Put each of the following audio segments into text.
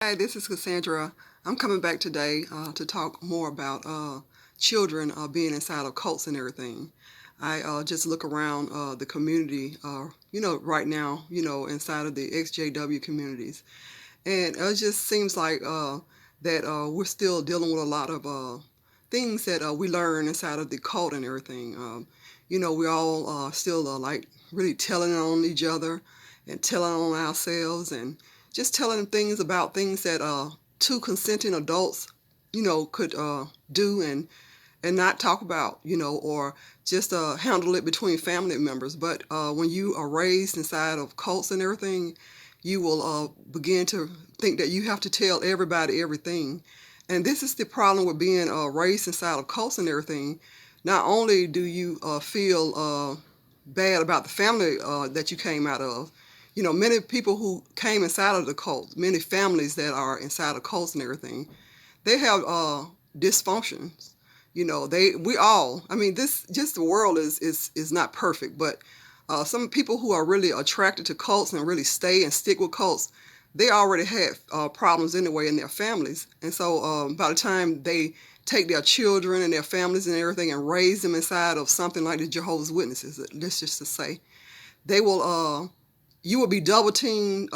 Hi, this is Cassandra. I'm coming back today to talk more about children being inside of cults and everything. I just look around the community, right now, inside of the XJW communities. And it just seems like that we're still dealing with a lot of things that we learn inside of the cult and everything. We all still like really telling on each other and telling on ourselves and just telling things about things that two consenting adults, could do and not talk about, or just handle it between family members. But when you are raised inside of cults and everything, you will begin to think that you have to tell everybody everything. And this is the problem with being raised inside of cults and everything. Not only do you feel bad about the family that you came out of, many people who came inside of the cult, many families that are inside of cults and everything, they have dysfunctions. We all, I mean, this just the world is not perfect, but some people who are really attracted to cults and really stay and stick with cults, they already have problems anyway in their families. And so by the time they take their children and their families and everything and raise them inside of something like the Jehovah's Witnesses, let's just to say, they will, you will be double teamed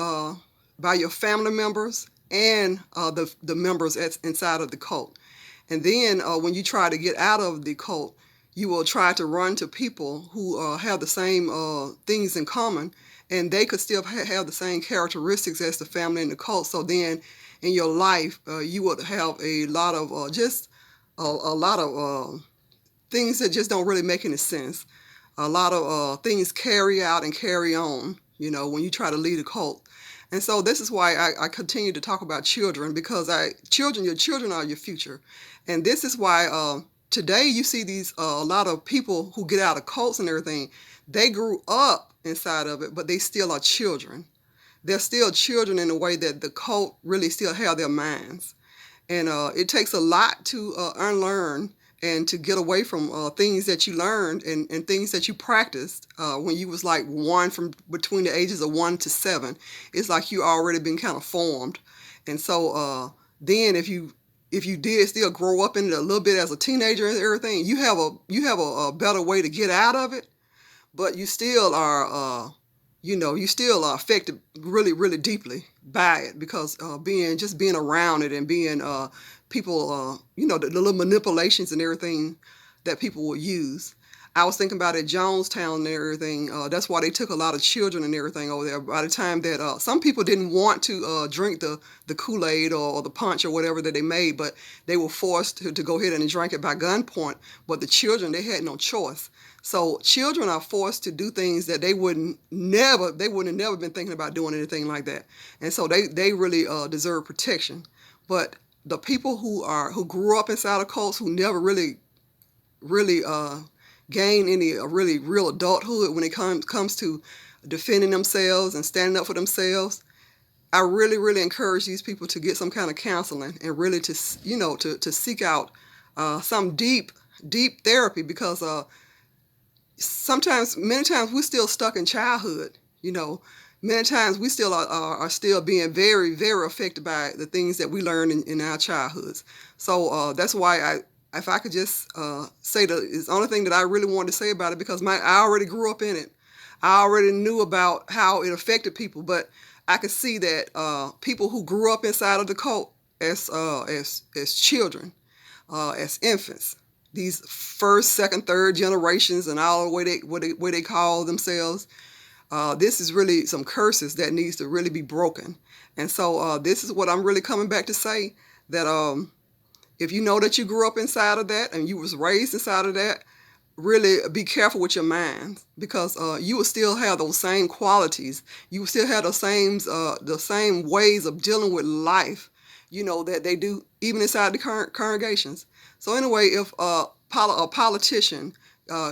by your family members and the members inside of the cult. And then when you try to get out of the cult, you will try to run to people who have the same things in common, and they could still have the same characteristics as the family in the cult. So then in your life, you would have a lot of just a lot of things that just don't really make any sense. A lot of things carry out and carry on, when you try to lead a cult. And so this is why I continue to talk about children, because your children are your future. And this is why today you see these a lot of people who get out of cults and everything, they grew up inside of it, but they still are children. They're still children in a way that the cult really still have their minds. And it takes a lot to unlearn and to get away from things that you learned and things that you practiced when you was like one, from between the ages of 1 to 7. It's like you already been kind of formed. And so then if you did still grow up in it a little bit as a teenager and everything, you have a better way to get out of it, but you still are you still are affected really, really deeply by it, because being around it and being people, the little manipulations and everything that people will use. I was thinking about at Jonestown and everything. That's why they took a lot of children and everything over there. By the time that some people didn't want to drink the Kool-Aid or the punch or whatever that they made, but they were forced to go ahead and drink it by gunpoint. But the children, they had no choice. So children are forced to do things that they wouldn't have never been thinking about doing anything like that. And so they really deserve protection. But the people who grew up inside of cults, who never really gain any really real adulthood when it comes to defending themselves and standing up for themselves, I really, really encourage these people to get some kind of counseling and really to seek out some deep therapy, because many times we're still stuck in childhood. Many times we still are still being very, very affected by the things that we learned in our childhoods. So that's why if I could just say it's the only thing that I really wanted to say about it, because I already grew up in it. I already knew about how it affected people, but I could see that people who grew up inside of the cult as children, as infants, these first, second, third generations, and all the way they call themselves. This is really some curses that needs to really be broken. And so this is what I'm really coming back to say, that if you know that you grew up inside of that and you was raised inside of that, really be careful with your mind, because you will still have those same qualities. You will still have the same ways of dealing with life, that they do even inside the congregations. So anyway, if a politician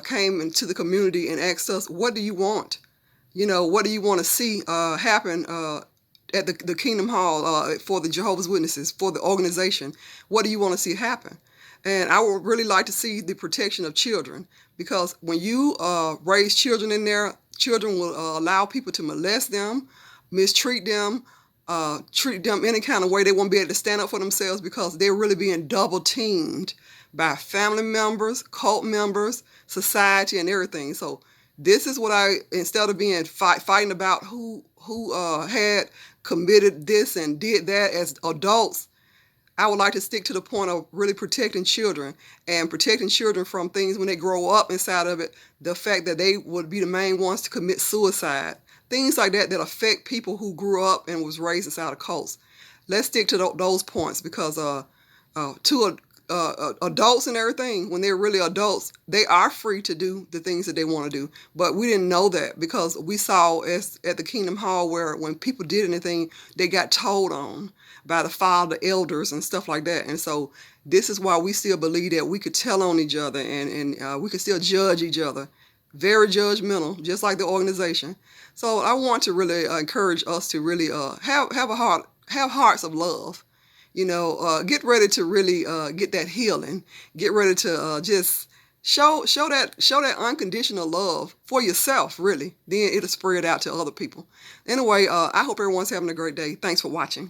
came into the community and asked us, what do you want? What do you want to see happen at the Kingdom Hall for the Jehovah's Witnesses, for the organization? What do you want to see happen? And I would really like to see the protection of children, because when you raise children in there, children will allow people to molest them, mistreat them, treat them any kind of way. They won't be able to stand up for themselves because they're really being double teamed by family members, cult members, society, and everything. So this is what instead of being fighting about who had committed this and did that as adults, I would like to stick to the point of really protecting children and protecting children from things when they grow up inside of it. The fact that they would be the main ones to commit suicide, things like that that affect people who grew up and was raised inside of cults. Let's stick to those points because to adults and everything, when they're really adults, they are free to do the things that they want to do. But we didn't know that because we saw at the Kingdom Hall where when people did anything, they got told on by the father elders and stuff like that. And so this is why we still believe that we could tell on each other and we could still judge each other. Very judgmental, just like the organization. So I want to really encourage us to really have hearts of love. Get ready to really get that healing. Get ready to just show that unconditional love for yourself, really. Then it'll spread out to other people. Anyway, I hope everyone's having a great day. Thanks for watching.